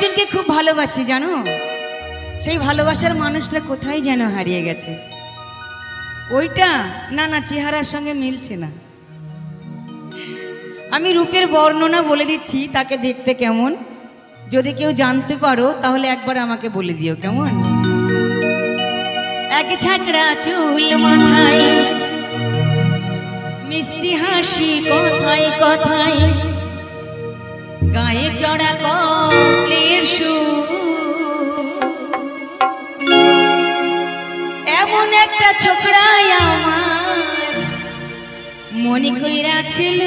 একজনকে খুব ভালোবাসি জানো, সেই ভালোবাসার মানুষটা কোথায় যেন হারিয়ে গেছে। ওইটা না না চেহারার সঙ্গে মিলছে না। আমি রূপের বর্ণনা বলে দিচ্ছি, তাকে দেখতে কেমন, যদি কেউ জানতে পারো তাহলে একবার আমাকে বলে দিও কেমন। এক ঝাঁকড়া চুল মাথায়, মিষ্টি হাসি কথায় কথায়, গায়ে চড়া কলের সুর, এমন একটা ছোকরাই আমার মনে কইরা ছিল।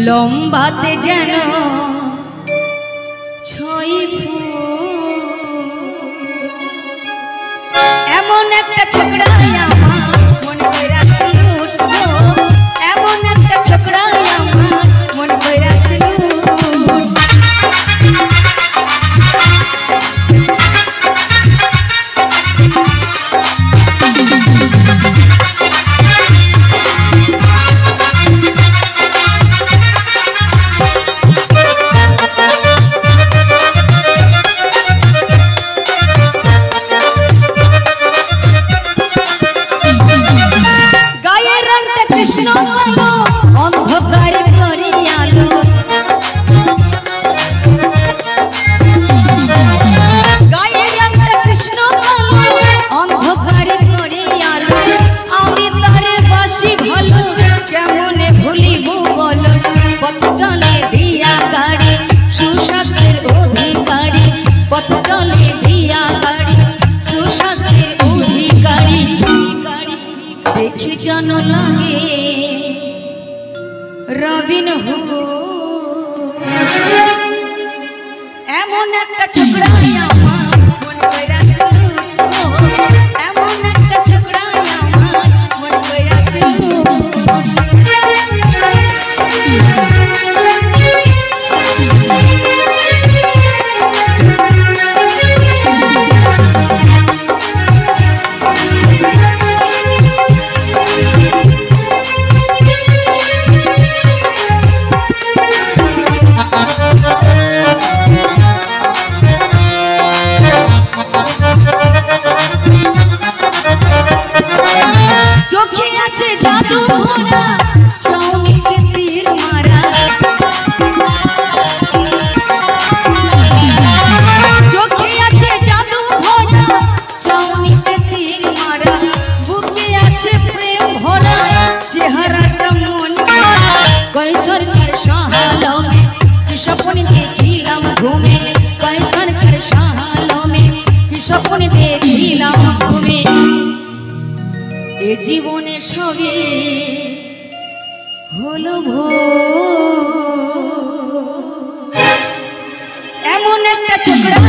লম্বাতে যেন 6 ফুট, এমন একটা ছোকরাই আমার মনে কইরা ছিল। এমন একটা ছোকরাই আমার মনে কইরা ছিল। দেখে যেন লাগে রবিন হো, এমন একটা ছোকরাই আমার মন কইরা ছিল। এমন একটা ছোকরাই আমার মন কইরা ছিল। চোখে আছে জাদু ভরা, চাউনিতে তীর মারা, চোখে আছে জাদু ভরা, চাউনিতে তীর মারা, বুকে আছে প্রেম ভরা, চেহারাটা মন কৈশোরকার শাহালমে, কি স্বপ্ন দেখিলাম ঘুমে, কৈশোরকার শাহালমে, কি স্বপ্ন দেখিলাম ঘুমে। এ জীবনে সবে হলো ভোর, এমন একটা ছোকরা